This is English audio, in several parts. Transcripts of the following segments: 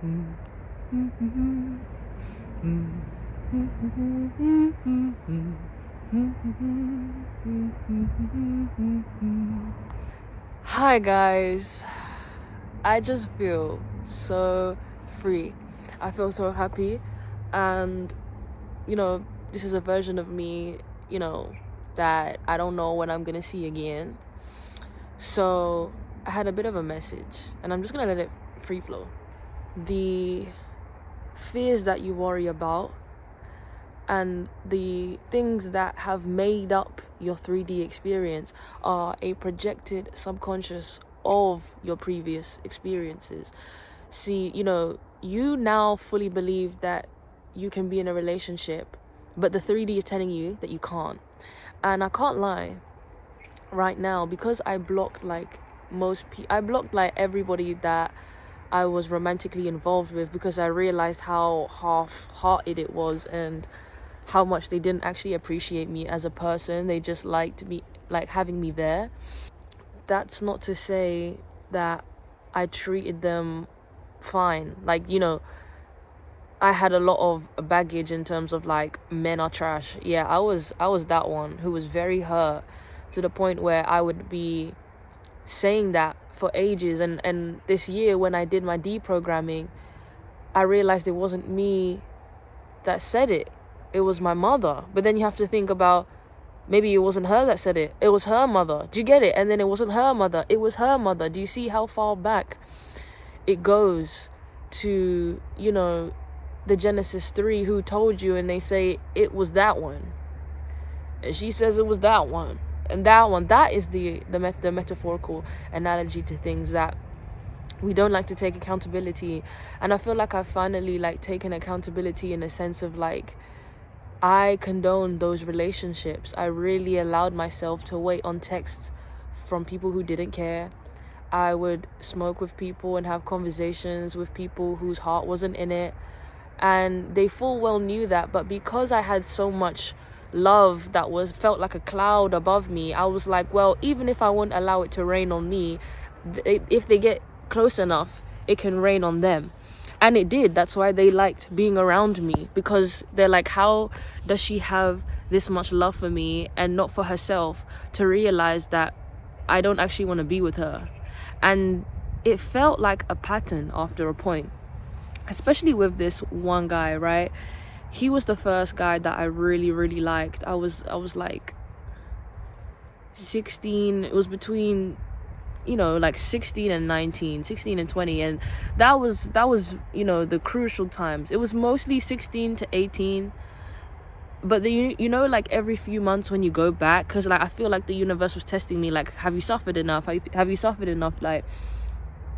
Hi guys, I just feel so free. I feel so happy, and this is a version of me, that I don't know when I'm gonna see again. So I had a bit of a message, and I'm just gonna let it free flow. The fears that you worry about and the things that have made up your 3D experience are a projected subconscious of your previous experiences. See, you now fully believe that you can be in a relationship, but the 3D is telling you that you can't. And I can't lie, right now, because I blocked I blocked everybody that I was romantically involved with, because I realized how half-hearted it was and how much they didn't actually appreciate me as a person. They just liked me, like having me there. That's not to say that I treated them fine. I had a lot of baggage in terms of men are trash. Yeah, I was that one who was very hurt, to the point where I would be saying that for ages. And this year, when I did my deprogramming, I realized it wasn't me that said it. It was my mother. But then you have to think about, maybe it wasn't her that said it. It was her mother. Do you get it? And then it wasn't her mother. It was her mother. Do you see how far back it goes to, the Genesis 3, who told you, and they say it was that one. And she says it was that one. And that one, that is the metaphorical analogy to things, that we don't like to take accountability. And I feel like I've finally taken accountability in a sense of I condoned those relationships. I really allowed myself to wait on texts from people who didn't care. I would smoke with people and have conversations with people whose heart wasn't in it. And they full well knew that. But because I had so much love that felt like a cloud above me, I was like, well, even if I won't allow it to rain on me, if they get close enough, it can rain on them. And it did. That's why they liked being around me, because they're like, how does she have this much love for me and not for herself, to realize that I don't actually want to be with her? And it felt like a pattern after a point, especially with this one guy, right? He was the first guy that I really, really liked. I was 16. It was between 16 and 19, 16 and 20, and that was the crucial times. It was mostly 16 to 18, but every few months when you go back, because I feel like the universe was testing me, have you suffered enough? Have you suffered enough?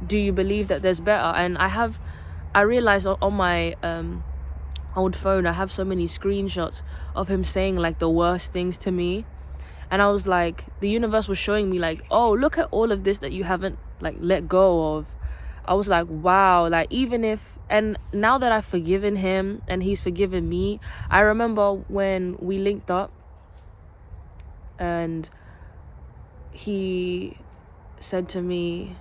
Do you believe that there's better? And I realized on my old phone, I have so many screenshots of him saying the worst things to me. And I was like, the universe was showing me oh, look at all of this that you haven't let go of. I was like, wow, even if, and now that I've forgiven him and he's forgiven me, I remember when we linked up and he said to me,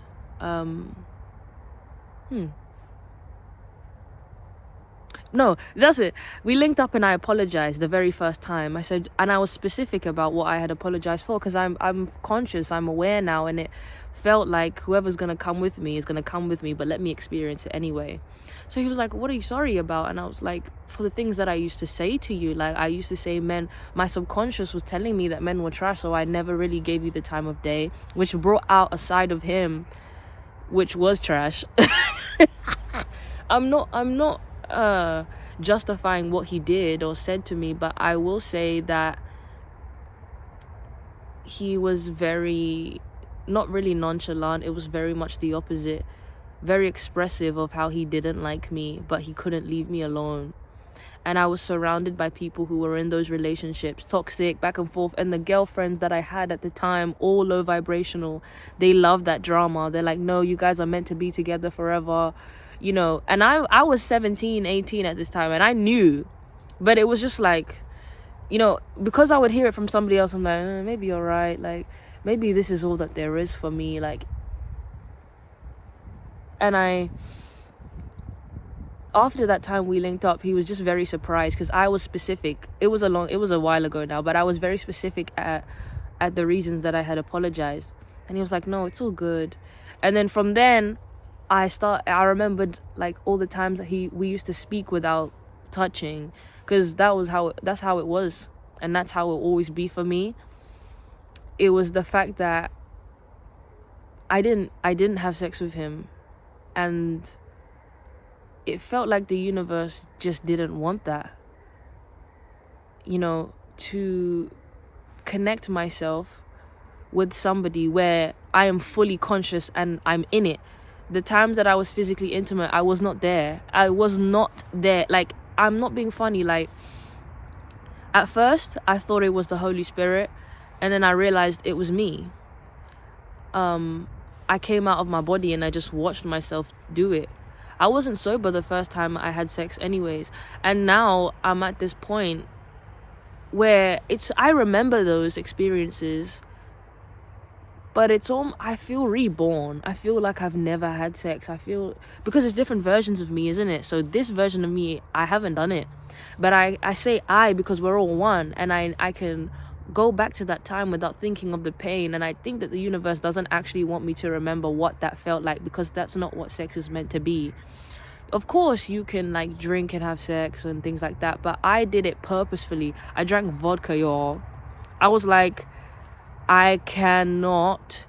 No, that's it. We linked up and I apologized the very first time. I said, and I was specific about what I had apologized for, because I'm conscious, I'm aware now, and it felt like whoever's gonna come with me is gonna come with me, but let me experience it anyway. So he was like, what are you sorry about? And I was like, for the things that I used to say to you. I used to say my subconscious was telling me that men were trash, so I never really gave you the time of day, which brought out a side of him which was trash. I'm not justifying what he did or said to me, but I will say that he was very, not really nonchalant. It was very much the opposite, very expressive of how he didn't like me, but he couldn't leave me alone. And I was surrounded by people who were in those relationships, toxic, back and forth. And the girlfriends that I had at the time, all low vibrational, they loved that drama. They're like, no, you guys are meant to be together forever. And I was 17, 18 at this time, and I knew, but it was just because I would hear it from somebody else, I'm like, maybe you're right, maybe this is all that there is for me, and after that time we linked up, he was just very surprised because I was specific. It was a while ago now, but I was very specific at the reasons that I had apologized. And he was like, no, it's all good. And then from then I remembered like all the times that we used to speak without touching, because that's how it was, and that's how it will always be for me. It was the fact that I didn't have sex with him, and it felt like the universe just didn't want that, to connect myself with somebody where I am fully conscious and I'm in it. The times that I was physically intimate, I was not there. Like, I'm not being funny. Like, at first I thought it was the Holy Spirit, and then I realized it was me. I came out of my body and I just watched myself do it. I wasn't sober the first time I had sex anyways, and now I'm at this point where I remember those experiences, but I feel reborn. I feel like I've never had sex. Because it's different versions of me, isn't it? So this version of me, I haven't done it. But I say I because we're all one, and I can go back to that time without thinking of the pain. And I think that the universe doesn't actually want me to remember what that felt like, because that's not what sex is meant to be. Of course, you can like drink and have sex and things like that, but I did it purposefully. I drank vodka, y'all. I was like, I cannot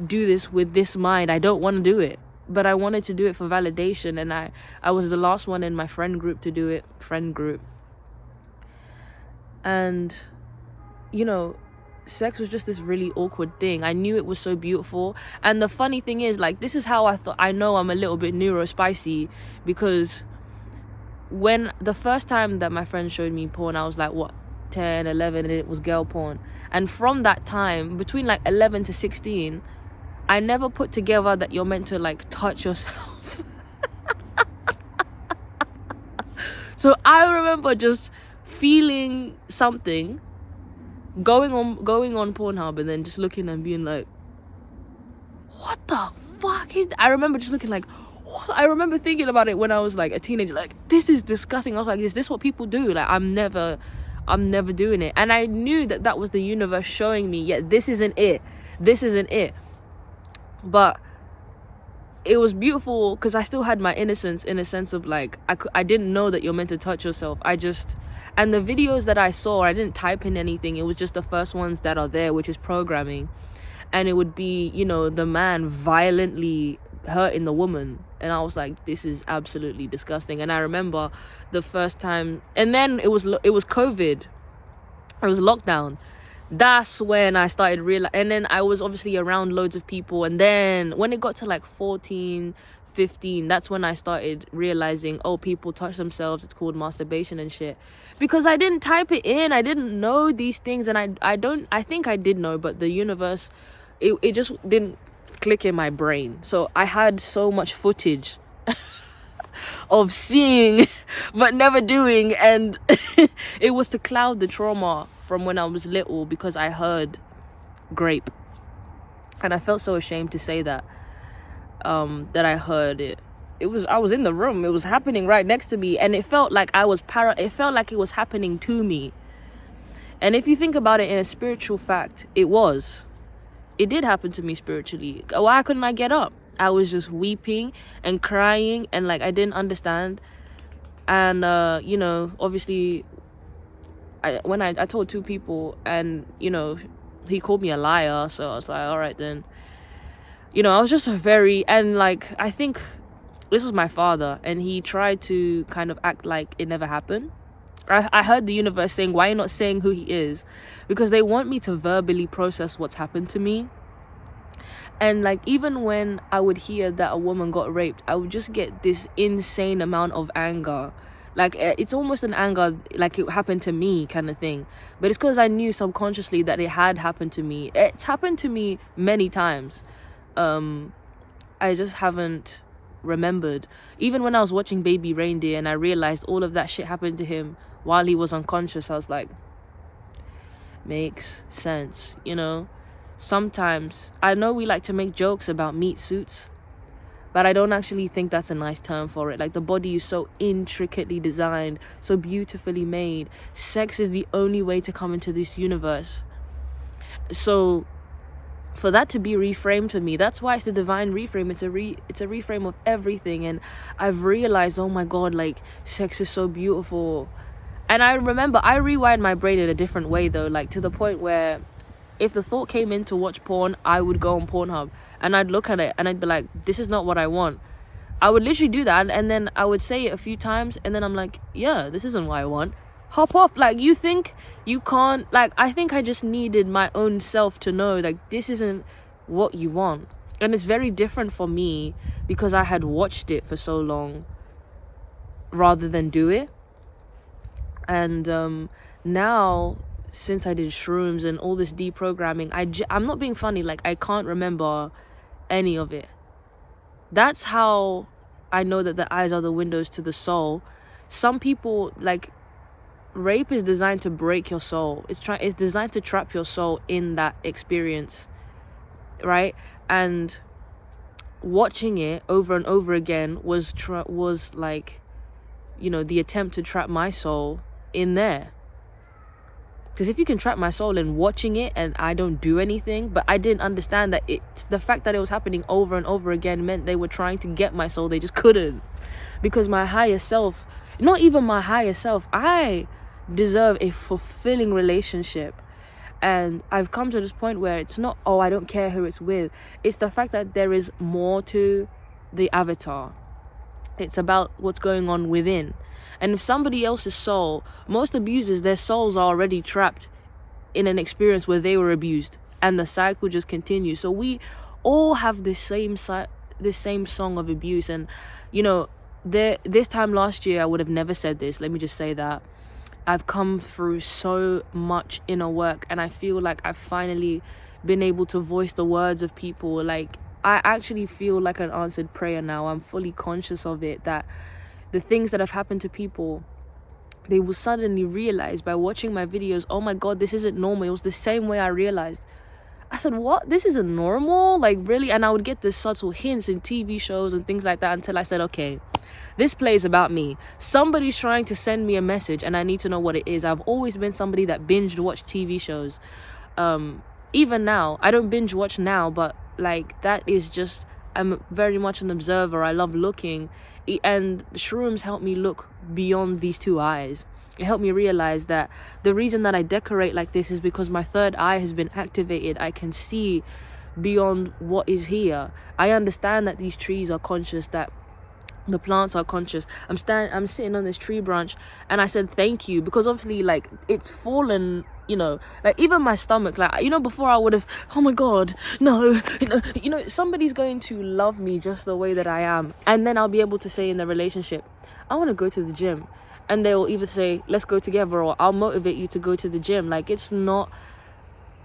do this with this mind. I don't want to do it, but I wanted to do it for validation, and I was the last one in my friend group to do it. And sex was just this really awkward thing. I knew it was so beautiful, and the funny thing is, like, this is how I know I'm a little bit neurospicy, because when the first time that my friend showed me porn, I was like, what, 10, 11, and it was girl porn. And from that time, between like 11 to 16, I never put together that you're meant to like touch yourself. So I remember just feeling something, going on Pornhub, and then just looking and being like, what the fuck is that? I remember just looking like, what? I remember thinking about it when I was like a teenager, like, this is disgusting. I was like, is this what people do? Like, I'm never doing it. And I knew that was the universe showing me, yeah, this isn't it. But it was beautiful because I still had my innocence, in a sense of like, I didn't know that you're meant to touch yourself. And the videos that I saw, I didn't type in anything. It was just the first ones that are there, which is programming. And it would be, the man violently hurting the woman. And I was like, this is absolutely disgusting. And I remember the first time, and then it was COVID. It was lockdown. That's when I started realizing, and then I was obviously around loads of people. And then when it got to like 14, 15, that's when I started realizing, oh, people touch themselves. It's called masturbation and shit. Because I didn't type it in. I didn't know these things. And I think I did know, but the universe, it just didn't click in my brain. So I had so much footage of seeing but never doing, and it was to cloud the trauma from when I was little, because I heard grape, and I felt so ashamed to say that I heard it. I was in the room, it was happening right next to me, and it felt like it felt like it was happening to me. And if you think about it in a spiritual fact, it did happen to me spiritually. Why couldn't I get up? I was just weeping and crying, and like, I didn't understand. And obviously when I told two people, and he called me a liar, so I was like, all right then. I was just and like, I think this was my father, and he tried to kind of act like it never happened. I heard the universe saying, why are you not saying who he is? Because they want me to verbally process what's happened to me. And like, even when I would hear that a woman got raped, I would just get this insane amount of anger. Like, it's almost an anger like it happened to me kind of thing. But it's because I knew subconsciously that it had happened to me. It's happened to me many times. I just haven't remembered. Even when I was watching Baby Reindeer and I realized all of that shit happened to him while he was unconscious, I was like, makes sense. Sometimes I know we like to make jokes about meat suits, but I don't actually think that's a nice term for it. Like, the body is so intricately designed, so beautifully made. Sex is the only way to come into this universe. So for that to be reframed for me, that's why it's the divine reframe. It's a reframe of everything. And I've realized, oh my god, like, sex is so beautiful. And I remember I rewired my brain in a different way though, like to the point where if the thought came in to watch porn, I would go on Pornhub and I'd look at it and I'd be like, this is not what I want. I would literally do that, and then I would say it a few times, and then I'm like, yeah, this isn't what I want. Hop off. Like, you think you can't, like, I think I just needed my own self to know, like, this isn't what you want. And it's very different for me because I had watched it for so long rather than do it. And now, since I did shrooms and all this deprogramming, I'm not being funny, like, I can't remember any of it. That's how I know that the eyes are the windows to the soul. Some people, like, rape is designed to break your soul. It's designed to trap your soul in that experience, right? And watching it over and over again was like, you know, the attempt to trap my soul in there. Because if you can trap my soul in watching it and I don't do anything, but I didn't understand that the fact that it was happening over and over again meant they were trying to get my soul. They just couldn't. Because my higher self, not even my higher self, I deserve a fulfilling relationship. And I've come to this point where it's not, oh, I don't care who it's with. It's the fact that there is more to the avatar. It's about what's going on within. And if somebody else's soul, most abusers, their souls are already trapped in an experience where they were abused, and the cycle just continues. So we all have this same song of abuse. And, you know, this time last year, I would have never said this. Let me just say that. I've come through so much inner work, and I feel like I've finally been able to voice the words of people. Like, I actually feel like an answered prayer now. I'm fully conscious of it, that the things that have happened to people, they will suddenly realize by watching my videos, oh my god, this isn't normal. It was the same way I realized. I said, what? This isn't normal? Like, really? And I would get the subtle hints in TV shows and things like that until I said, okay, this play is about me. Somebody's trying to send me a message and I need to know what it is. I've always been somebody that binged watch TV shows. Even now, I don't binge watch now, but like, that is just, I'm very much an observer. I love looking, and the shrooms help me look beyond these two eyes. It helped me realize that the reason that I decorate like this is because my third eye has been activated. I can see beyond what is here. I understand that these trees are conscious, that the plants are conscious. I'm sitting on this tree branch, and I said thank you, because obviously, like, it's fallen, you know, like, even my stomach, like, you know, before I would have, oh my god, no, you know, somebody's going to love me just the way that I am, and then I'll be able to say in the relationship, I want to go to the gym, and they will either say, let's go together, or I'll motivate you to go to the gym. Like, it's not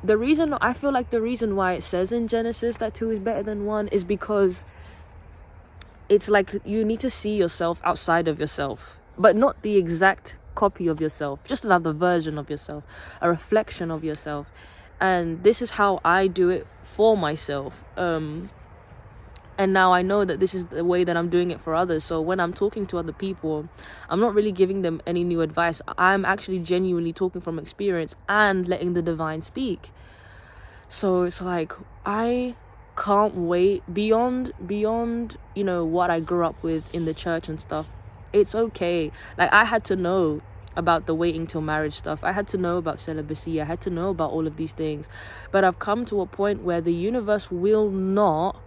the reason. I feel like the reason why it says in Genesis that 2 is better than 1 is because it's like you need to see yourself outside of yourself, but not the exact copy of yourself, just another version of yourself, a reflection of yourself. And this is how I do it for myself. And now I know that this is the way that I'm doing it for others. So when I'm talking to other people, I'm not really giving them any new advice. I'm actually genuinely talking from experience and letting the divine speak. So it's like, I can't wait beyond, you know, what I grew up with in the church and stuff. It's okay. Like, I had to know about the waiting till marriage stuff. I had to know about celibacy. I had to know about all of these things. But I've come to a point where the universe will not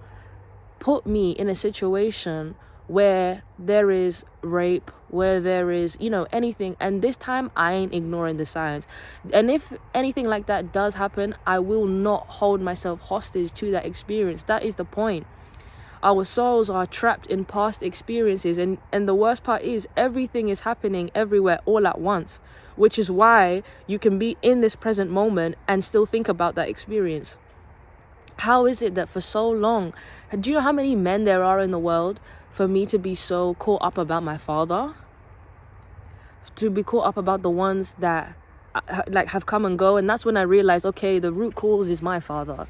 put me in a situation where there is rape, where there is, you know, anything. And this time I ain't ignoring the signs. And if anything like that does happen, I will not hold myself hostage to that experience. That is the point. Our souls are trapped in past experiences, and the worst part is everything is happening everywhere all at once, which is why you can be in this present moment and still think about that experience. How is it that for so long, do you know how many men there are in the world, for me to be so caught up about my father, to be caught up about the ones that like have come and go? And that's when I realized, okay, the root cause is my father.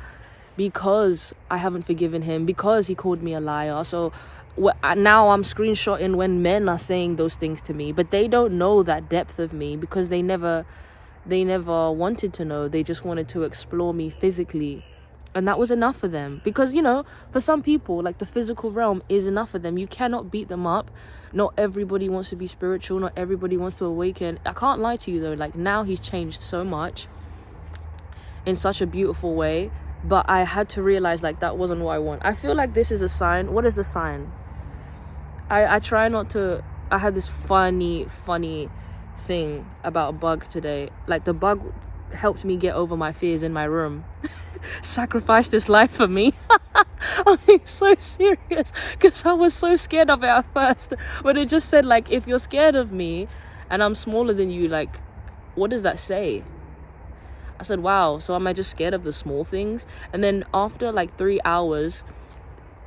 because I haven't forgiven him, because he called me a liar. So now I'm screenshotting when men are saying those things to me, but they don't know that depth of me because they never wanted to know. They just wanted to explore me physically, and that was enough for them. Because, you know, for some people, like, the physical realm is enough for them. You cannot beat them up. Not everybody wants to be spiritual. Not everybody wants to awaken. I can't lie to you though, like, now he's changed so much in such a beautiful way, but I had to realize, like, that wasn't what I want. I feel like this is a sign. What is the sign? I try not to. I had this funny thing about a bug today. Like, the bug helped me get over my fears in my room. Sacrificed his life for me. I'm being so serious, because I was so scared of it at first, but it just said, like, if you're scared of me and I'm smaller than you, like, what does that say? I said, wow, so am I just scared of the small things? And then after like 3 hours,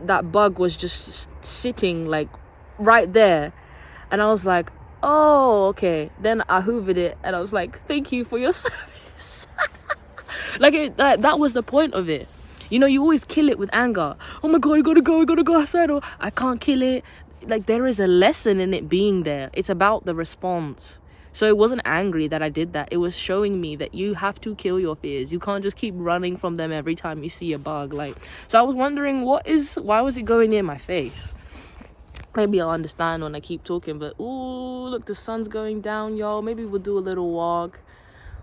that bug was just sitting like right there, and I was like, oh, okay. Then I hoovered it and I was like, thank you for your service. That was the point of it. You know, you always kill it with anger. Oh my god, I gotta go outside, or I can't kill it. Like, there is a lesson in it being there. It's about the response. So it wasn't angry that I did that. It was showing me that you have to kill your fears. You can't just keep running from them every time you see a bug. Like, so I was wondering, why was it going near my face? Maybe I'll understand when I keep talking, but ooh, look, the sun's going down, y'all. Maybe we'll do a little walk.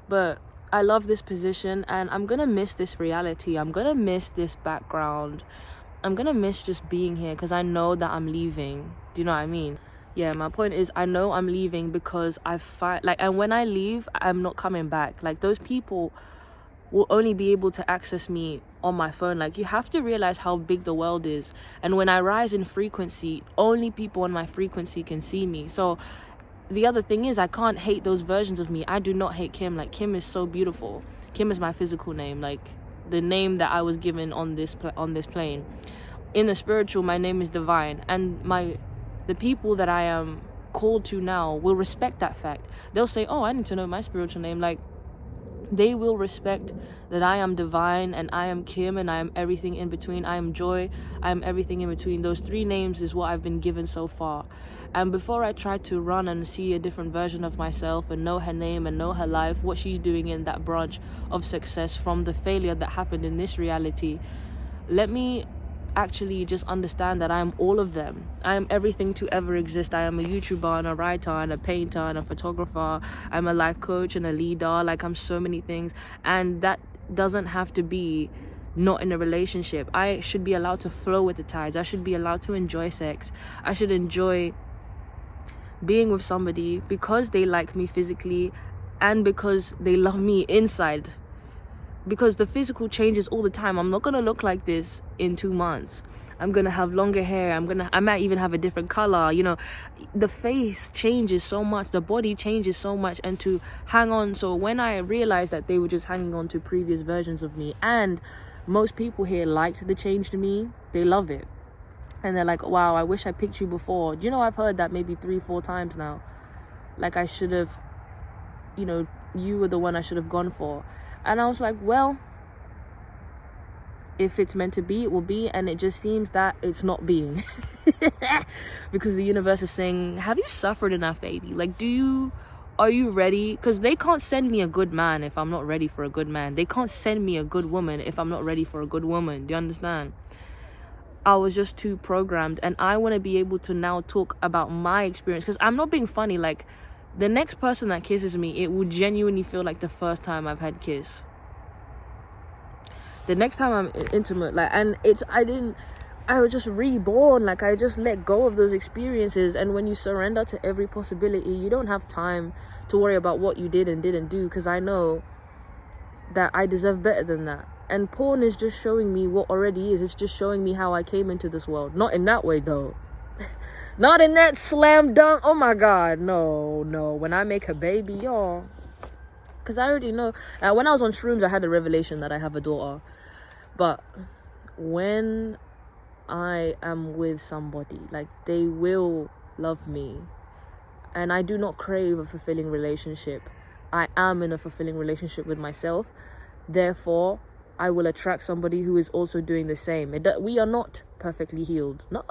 But I love this position, and I'm gonna miss this reality. I'm gonna miss this background. I'm gonna miss just being here, because I know that I'm leaving. Do you know what I mean? Yeah, my point is, I know I'm leaving because and when I leave, I'm not coming back. Like, those people will only be able to access me on my phone. Like, you have to realize how big the world is, and when I rise in frequency, only people on my frequency can see me. So the other thing is, I can't hate those versions of me. I do not hate Kim. Like, Kim is so beautiful. Kim is my physical name, like the name that I was given on this plane. In the spiritual, my name is Divine, and the people that I am called to now will respect that fact. They'll say, oh, I need to know my spiritual name. Like, they will respect that I am Divine, and I am Kim, and I am everything in between. I am Joy, I am everything in between. Those 3 names is what I've been given so far. And before I try to run and see a different version of myself and know her name and know her life, what she's doing in that branch of success from the failure that happened in this reality, let me actually just understand that I am all of them. I am everything to ever exist. I am a YouTuber and a writer and a painter and a photographer. I'm a life coach and a leader. Like, I'm so many things, and that doesn't have to be not in a relationship. I should be allowed to flow with the tides. I should be allowed to enjoy sex. I should enjoy being with somebody because they like me physically and because they love me inside. Because the physical changes all the time. I'm not gonna look like this in 2 months. I'm gonna have longer hair. I might even have a different color. You know, the face changes so much. The body changes so much. And to hang on. So when I realized that they were just hanging on to previous versions of me, and most people here liked the change to me, they love it. And they're like, wow, I wish I picked you before. Do you know, I've heard that maybe 3-4 times now. Like, I should have, you know, you were the one I should have gone for. And I was like, well, if it's meant to be, it will be. And it just seems that it's not being. Because the universe is saying, have you suffered enough, baby? Like, are you ready? Because they can't send me a good man if I'm not ready for a good man. They can't send me a good woman if I'm not ready for a good woman. Do you understand? I was just too programmed, and I want to be able to now talk about my experience, because I'm not being funny. Like, the next person that kisses me, it will genuinely feel like the first time I've had kiss. The next time I'm intimate, like, and I was just reborn. Like, I just let go of those experiences. And when you surrender to every possibility, you don't have time to worry about what you did and didn't do, because I know that I deserve better than that. And porn is just showing me what already is. It's just showing me how I came into this world. Not in that way, though. Not in that slam dunk. Oh my God. No. When I make a baby, y'all. Because I already know. When I was on shrooms, I had a revelation that I have a daughter. But when I am with somebody, like, they will love me. And I do not crave a fulfilling relationship. I am in a fulfilling relationship with myself. Therefore, I will attract somebody who is also doing the same. We are not perfectly healed. No,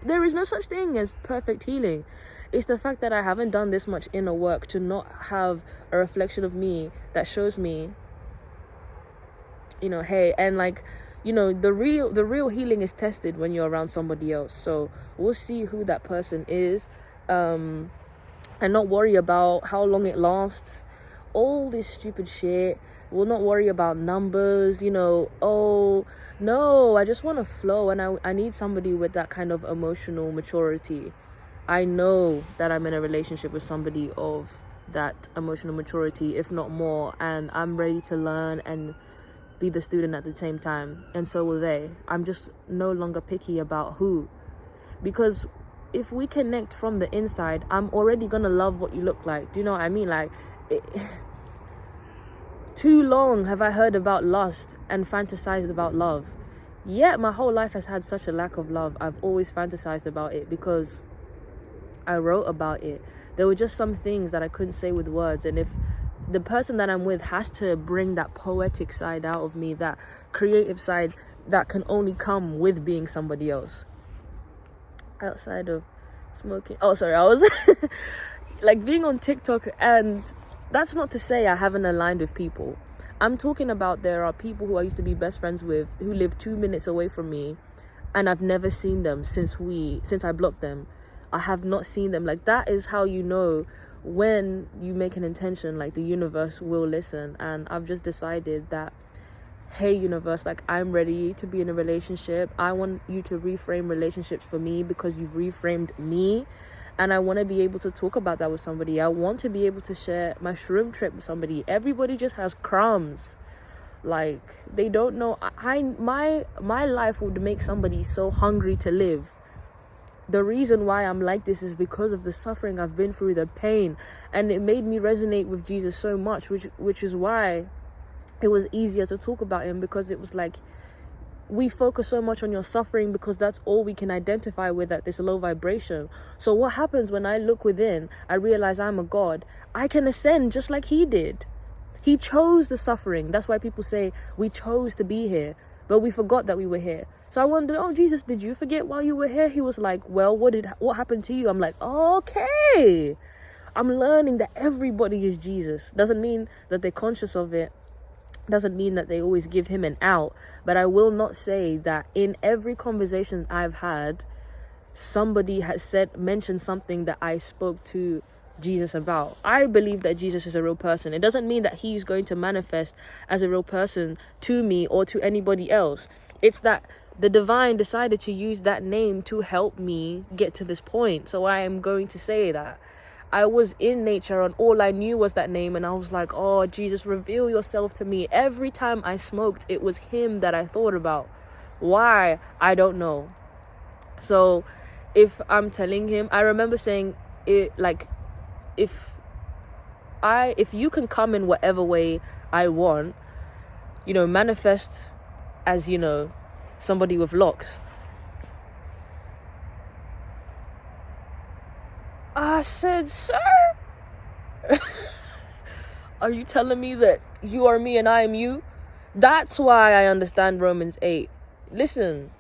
there is no such thing as perfect healing. It's the fact that I haven't done this much inner work to not have a reflection of me that shows me, hey, and like, the real healing is tested when you're around somebody else. So we'll see who that person is, and not worry about how long it lasts, all this stupid shit. We'll not worry about numbers, oh no, I just want to flow, and I need somebody with that kind of emotional maturity. I know that I'm in a relationship with somebody of that emotional maturity, if not more, and I'm ready to learn and be the student at the same time, and so will they. I'm just no longer picky about who, because if we connect from the inside, I'm already gonna love what you look like. Do you know what I mean? Like, too long have I heard about lust and fantasized about love, yet my whole life has had such a lack of love. I've always fantasized about it because I wrote about it. There were just some things that I couldn't say with words, and if the person that I'm with has to bring that poetic side out of me, that creative side that can only come with being somebody else outside of smoking. Oh, sorry, I was like being on TikTok, and that's not to say I haven't aligned with people. I'm talking about there are people who I used to be best friends with who live 2 minutes away from me, and I've never seen them since I blocked them. I have not seen them. Like, that is how you know when you make an intention, like, the universe will listen. And I've just decided that, hey, universe, like, I'm ready to be in a relationship. I want you to reframe relationships for me because you've reframed me, and I want to be able to talk about that with somebody. I want to be able to share my shroom trip with somebody. Everybody just has crumbs. Like, they don't know. My life would make somebody so hungry to live. The reason why I'm like this is because of the suffering I've been through, the pain, and it made me resonate with Jesus so much, which is why it was easier to talk about him, because it was like, we focus so much on your suffering because that's all we can identify with at this low vibration. So what happens when I look within, I realize I'm a God. I can ascend just like he did. He chose the suffering. That's why people say we chose to be here, but we forgot that we were here. So I wondered, oh, Jesus, did you forget while you were here? He was like, well, what happened to you? I'm like, okay. I'm learning that everybody is Jesus. Doesn't mean that they're conscious of it. Doesn't mean that they always give him an out. But I will not say that in every conversation I've had, somebody has mentioned something that I spoke to Jesus about. I believe that Jesus is a real person. It doesn't mean that he's going to manifest as a real person to me or to anybody else. It's that the divine decided to use that name to help me get to this point. So I am going to say that. I was in nature and all I knew was that name, and I was like, oh, Jesus, reveal yourself to me. Every time I smoked, it was him that I thought about. Why? I don't know. So if I'm telling him, I remember saying it, like, if you can come in whatever way I want, manifest as, somebody with locks. I said, sir, are you telling me that you are me and I am you? That's why I understand Romans 8. Listen,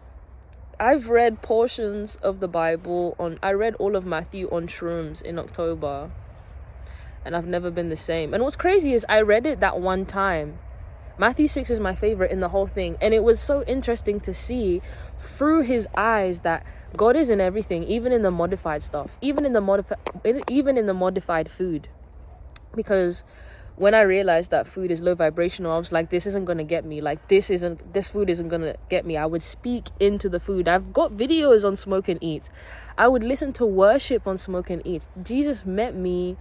I've read portions of the Bible I read all of Matthew on shrooms in October, and I've never been the same. And what's crazy is I read it that one time. Matthew 6 is my favorite in the whole thing, and it was so interesting to see through his eyes that God is in everything, even in the modified stuff, even in the modified food. Because when I realized that food is low vibrational, I was like, this isn't gonna get me. Like, this food isn't gonna get me. I would speak into the food. I've got videos on Smoke and Eat. I would listen to worship on Smoke and Eat. Jesus met me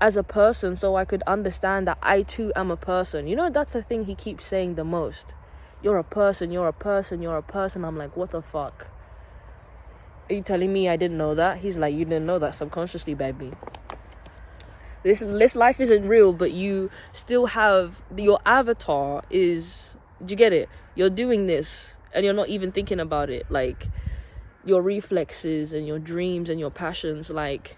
as a person so I could understand that I too am a person. That's the thing he keeps saying the most. You're a person, you're a person, you're a person. I'm like, what the fuck? Are you telling me I didn't know that? He's like, you didn't know that subconsciously, baby. This life isn't real, but you still have your avatar is, do you get it? You're doing this and you're not even thinking about it. Like, your reflexes and your dreams and your passions, like,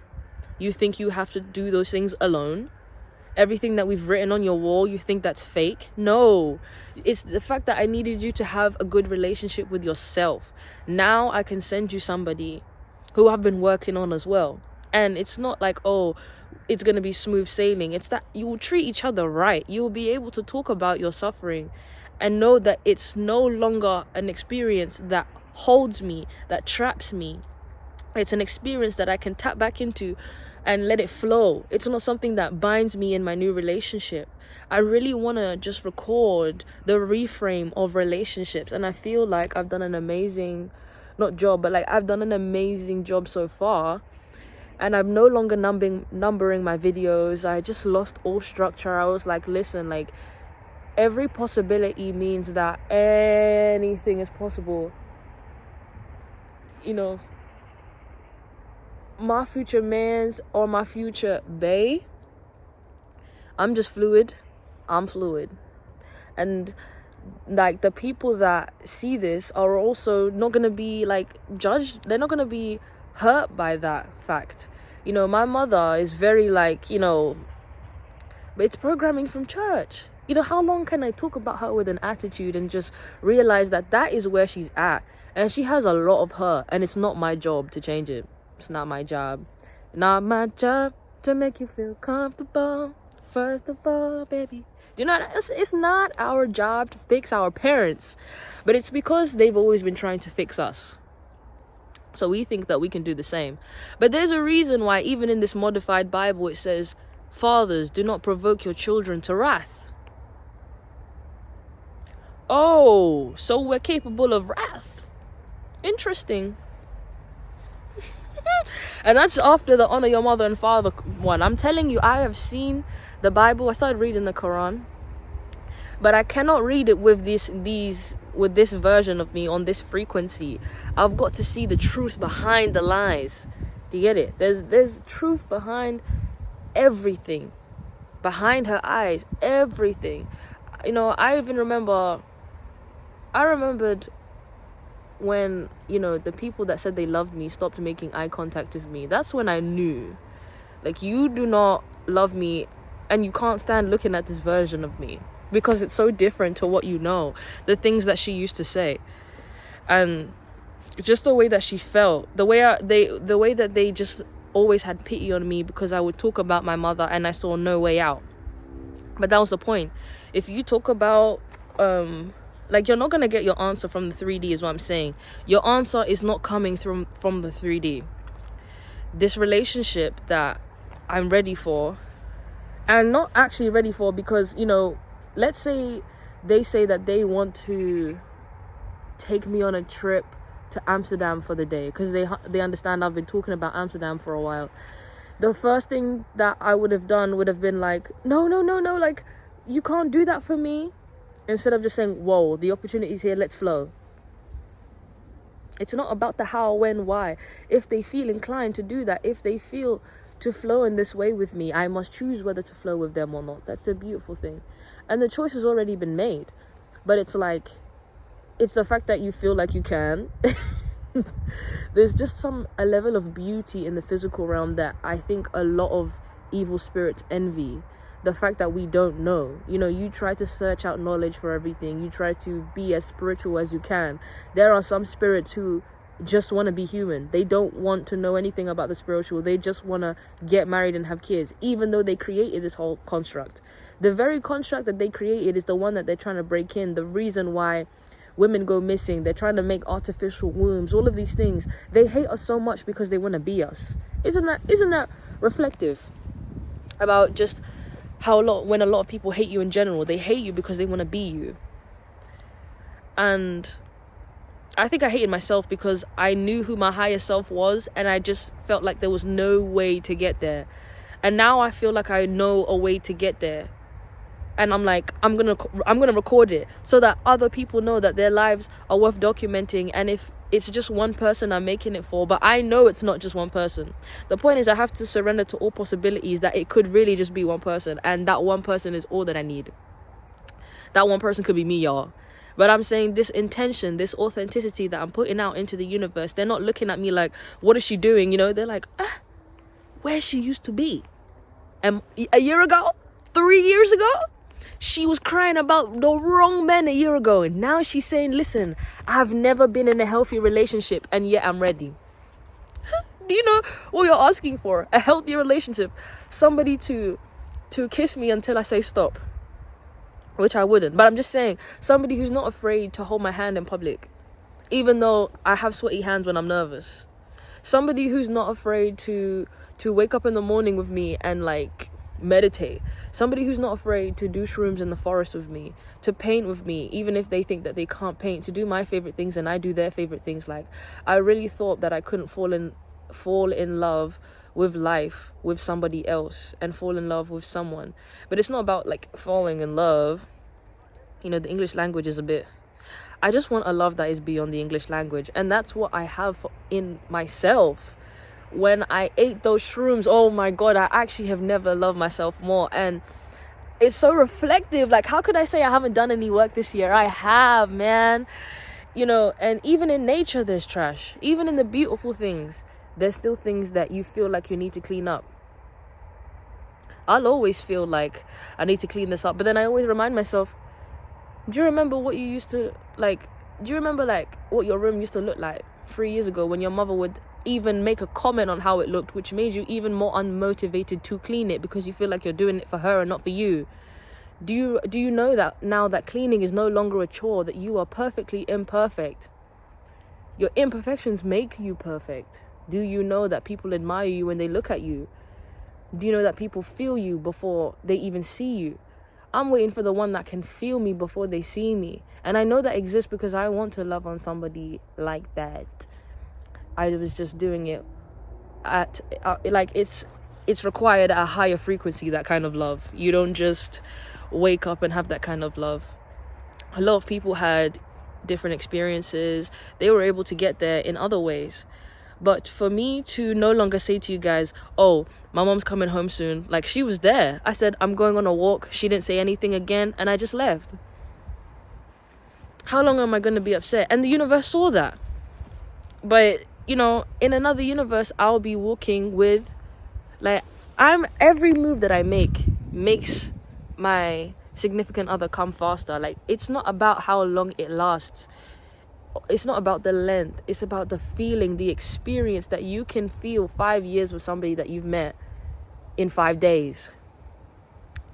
you think you have to do those things alone, everything that we've written on your wall, you think that's fake. No, it's the fact that I needed you to have a good relationship with yourself. Now I can send you somebody who I've been working on as well. And it's not like, oh, it's going to be smooth sailing. It's that you will treat each other right. You will be able to talk about your suffering and know that it's no longer an experience that holds me, that traps me. It's an experience that I can tap back into and let it flow. It's not something that binds me in my new relationship. I really want to just record the reframe of relationships. And I feel like I've done an amazing, not job, but like I've done an amazing job so far. And I'm no longer numbering my videos. I just lost all structure. I was like, listen, like every possibility means that anything is possible. You know, my future man's or my future bae, I'm just fluid. I'm fluid. And like the people that see this are also not going to be like judged. They're not going to be hurt by that fact. You know, my mother is very like, you know, it's programming from church. You know, how long can I talk about her with an attitude and just realize that that is where she's at? And she has a lot of her, and it's not my job to change it. It's not my job. Not my job to make you feel comfortable. First of all, baby. You know, it's not our job to fix our parents. But it's because they've always been trying to fix us. So we think that we can do the same. But there's a reason why even in this modified Bible it says, fathers, do not provoke your children to wrath. Oh, so we're capable of wrath. Interesting. And that's after the honor your mother and father one. I'm telling you, I have seen the Bible. I started reading the Quran, but I cannot read it with this version of me on this frequency. I've got to see the truth behind the lies. Do you get it? There's truth behind everything, behind her eyes, everything. You know, I remembered when, you know, the people that said they loved me stopped making eye contact with me. That's when I knew, like, you do not love me and you can't stand looking at this version of me because it's so different to what you know, the things that she used to say, and just the way that she felt, the way that they just always had pity on me because I would talk about my mother and I saw no way out. But that was the point. If you talk about like, you're not going to get your answer from the 3D is what I'm saying. Your answer is not coming from the 3D. This relationship that I'm ready for, and not actually ready for because, you know, let's say they say that they want to take me on a trip to Amsterdam for the day because they understand I've been talking about Amsterdam for a while. The first thing that I would have done would have been like, no, like, you can't do that for me. Instead of just saying, whoa, the opportunity's here, let's flow. It's not about the how, when, why. If they feel inclined to do that, if they feel to flow in this way with me, I must choose whether to flow with them or not. That's a beautiful thing. And the choice has already been made. But it's like, it's the fact that you feel like you can. There's just a level of beauty in the physical realm that I think a lot of evil spirits envy. The fact that we don't know. You know, you try to search out knowledge for everything. You try to be as spiritual as you can. There are some spirits who just want to be human. They don't want to know anything about the spiritual. They just want to get married and have kids, even though they created this whole construct. The very construct that they created is the one that they're trying to break in. The reason why women go missing. They're trying to make artificial wombs. All of these things. They hate us so much because they want to be us. Isn't that reflective about just how when a lot of people hate you in general, they hate you because they want to be you. And I think I hated myself because I knew who my higher self was, and I just felt like there was no way to get there. And now I feel like I know a way to get there, and I'm like, I'm gonna record it so that other people know that their lives are worth documenting. And if it's just one person I'm making it for, but I know it's not just one person. The point is I have to surrender to all possibilities that it could really just be one person, and that one person is all that I need. That one person could be me, y'all. But I'm saying this intention, this authenticity that I'm putting out into the universe, they're not looking at me like, what is she doing? You know, they're like, where she used to be. And a year ago, 3 years ago, she was crying about the wrong men a year ago. And now she's saying, listen, I've never been in a healthy relationship and yet I'm ready. Do you know what you're asking for? A healthy relationship. Somebody to kiss me until I say stop. Which I wouldn't. But I'm just saying, somebody who's not afraid to hold my hand in public. Even though I have sweaty hands when I'm nervous. Somebody who's not afraid to wake up in the morning with me and like meditate. Somebody who's not afraid to do shrooms in the forest with me, to paint with me, even if they think that they can't paint, to do my favorite things and I do their favorite things. Like, I really thought that I couldn't fall in love with life with somebody else and fall in love with someone. But it's not about like falling in love. You know, the English language is a bit, I just want a love that is beyond the English language, and that's what I have in myself. When I ate those shrooms, oh my god, I actually have never loved myself more. And it's so reflective. Like, how could I say I haven't done any work this year? I have, man. You know, and even in nature there's trash. Even in the beautiful things, there's still things that you feel like you need to clean up. I'll always feel like I need to clean this up, but then I always remind myself, do you remember what you used to like? Do you remember like what your room used to look like 3 years ago, when your mother would even make a comment on how it looked, which made you even more unmotivated to clean it because you feel like you're doing it for her and not for you? Do you know that now that cleaning is no longer a chore, that you are perfectly imperfect? Your imperfections make you perfect. Do you know that people admire you when they look at you? Do you know that people feel you before they even see you? I'm waiting for the one that can feel me before they see me. And I know that exists because I want to love on somebody like that. I was just doing it at, like, it's required at a higher frequency, that kind of love. You don't just wake up and have that kind of love. A lot of people had different experiences. They were able to get there in other ways. But for me to no longer say to you guys, oh, my mom's coming home soon. Like, she was there. I said, I'm going on a walk. She didn't say anything again. And I just left. How long am I going to be upset? And the universe saw that. But, you know, in another universe, I'll be walking with, like, every move that I make makes my significant other come faster. Like, it's not about how long it lasts. It's not about the length. It's about the feeling, the experience that you can feel 5 years with somebody that you've met in 5 days.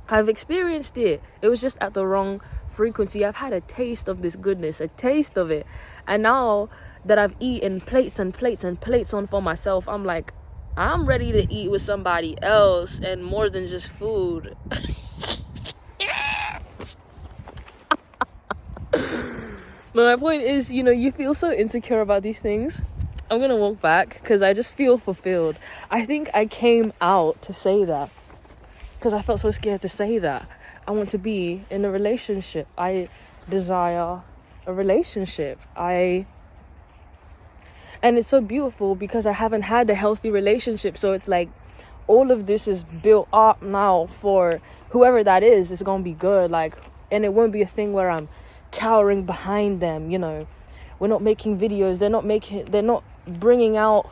I've experienced it. It was just at the wrong frequency. I've had a taste of this goodness, a taste of it. And now that I've eaten plates and plates and plates on for myself, I'm like, I'm ready to eat with somebody else and more than just food. But my point is, you know, you feel so insecure about these things. I'm gonna walk back because I just feel fulfilled. I think I came out to say that because I felt so scared to say that. I want to be in a relationship. I desire a relationship. And it's so beautiful because I haven't had a healthy relationship. So it's like all of this is built up now for whoever that is. It's gonna be good. Like, and it won't be a thing where I'm cowering behind them. You know, we're not making videos. They're not bringing out,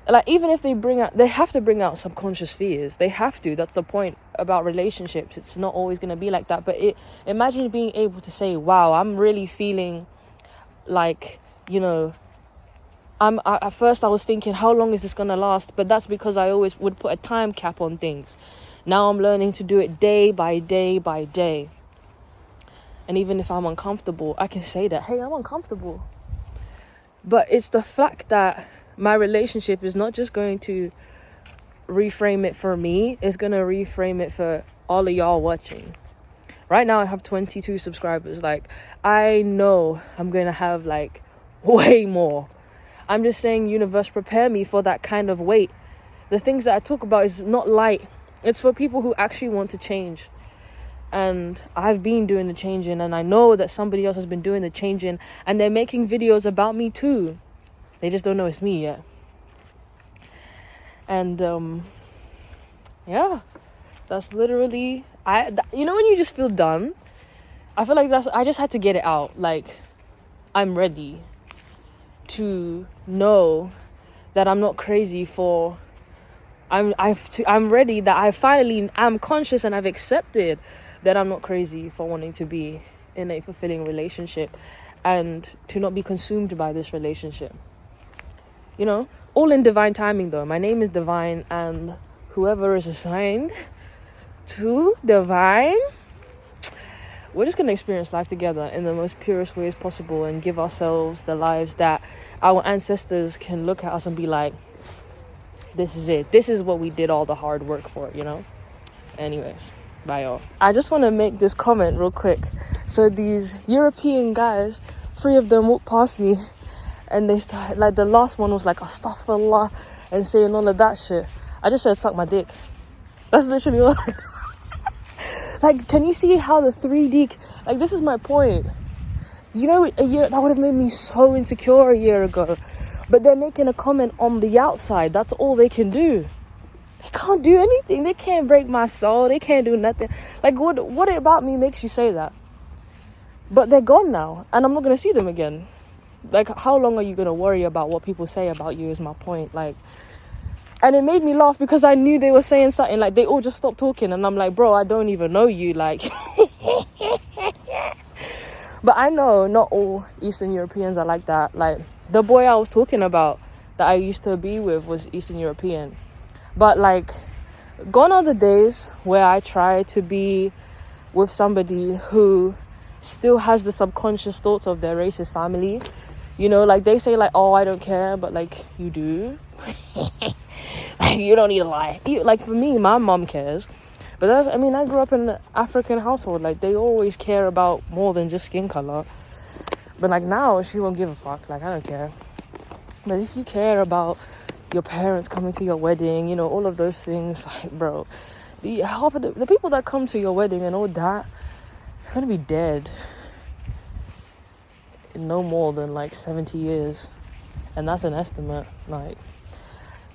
like, even if they have to bring out subconscious fears. They have to. That's the point about relationships. It's not always going to be like that. But imagine being able to say, wow, I'm really feeling like, you know, at first I was thinking, how long is this going to last? But that's because I always would put a time cap on things. Now I'm learning to do it day by day by day. And even if I'm uncomfortable, I can say that, hey, I'm uncomfortable. But it's the fact that my relationship is not just going to reframe it for me, it's going to reframe it for all of y'all watching. Right now I have 22 subscribers. Like, I know I'm going to have like way more. I'm just saying, universe, prepare me for that kind of weight. The things that I talk about is not light. It's for people who actually want to change. And I've been doing the changing, and I know that somebody else has been doing the changing, and they're making videos about me too. They just don't know it's me yet. And yeah, that's literally, you know when you just feel done? I feel like I just had to get it out. Like, I'm ready to know that I'm not crazy for I'm ready, that I finally am conscious and I've accepted that I'm not crazy for wanting to be in a fulfilling relationship and to not be consumed by this relationship. You know, all in divine timing though. My name is Divine, and whoever is assigned to Divine, we're just going to experience life together in the most purest ways possible and give ourselves the lives that our ancestors can look at us and be like, this is it. This is what we did all the hard work for, you know? Anyways, bye y'all. I just want to make this comment real quick. So these European guys, 3 of them walked past me, and they started, like, the last one was like, astaghfirullah, and saying all of that shit. I just said, suck my dick. That's literally all. Like, can you see how the 3D, like, this is my point. You know, that would have made me so insecure a year ago. But they're making a comment on the outside. That's all they can do. They can't do anything. They can't break my soul. They can't do nothing. Like, what about me makes you say that? But they're gone now, and I'm not going to see them again. Like, how long are you going to worry about what people say about you is my point. Like, and it made me laugh because I knew they were saying something. Like, they all just stopped talking, and I'm like, bro, I don't even know you. Like, but I know not all Eastern Europeans are like that. Like, the boy I was talking about that I used to be with was Eastern European. But, like, gone are the days where I try to be with somebody who still has the subconscious thoughts of their racist family. You know, like, they say, like, oh, I don't care, but, like, you do. You don't need to lie. Like, for me, my mom cares. But that's, I mean, I grew up in an African household. Like, they always care about more than just skin color. But, like, now, she won't give a fuck. Like, I don't care. But if you care about your parents coming to your wedding, you know, all of those things, like, bro, half of the people that come to your wedding and all that, they're gonna be dead in no more than, like, 70 years. And that's an estimate. Like,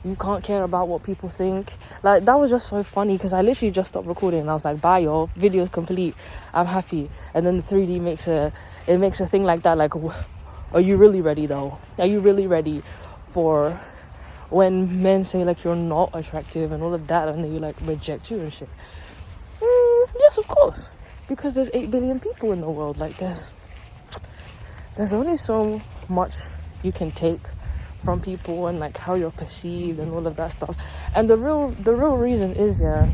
you can't care about what people think. Like, that was just so funny because I literally just stopped recording and I was like, bye y'all, video's complete, I'm happy. And then the 3D makes a thing like that, like, are you really ready though? Are you really ready for when men say, like, you're not attractive and all of that, and then you, like, reject you and shit? Yes, of course, because there's 8 billion people in the world. Like, there's only so much you can take from people and, like, how you're perceived and all of that stuff. And the real reason is, yeah,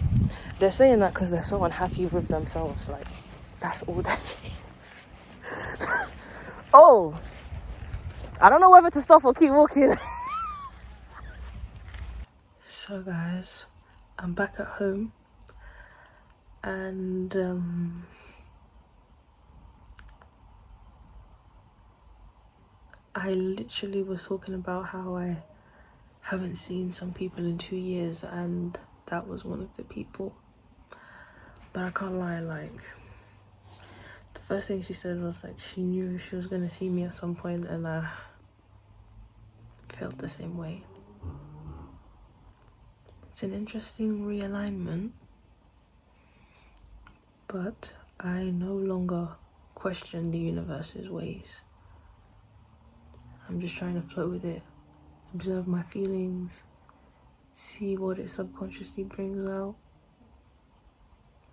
they're saying that because they're so unhappy with themselves. Like, that's all that is. Oh, I don't know whether to stop or keep walking. So guys, I'm back at home, and I literally was talking about how I haven't seen some people in 2 years, and that was one of the people. But I can't lie, like, the first thing she said was, like, she knew she was gonna see me at some point, and I felt the same way. It's an interesting realignment, but I no longer question the universe's ways. I'm just trying to flow with it, observe my feelings, see what it subconsciously brings out.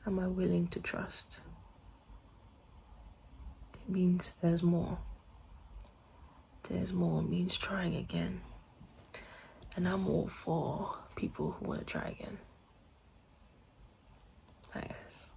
Am I willing to trust? It means there's more. There's more means trying again. And I'm all for people who want to try again. Bye guys.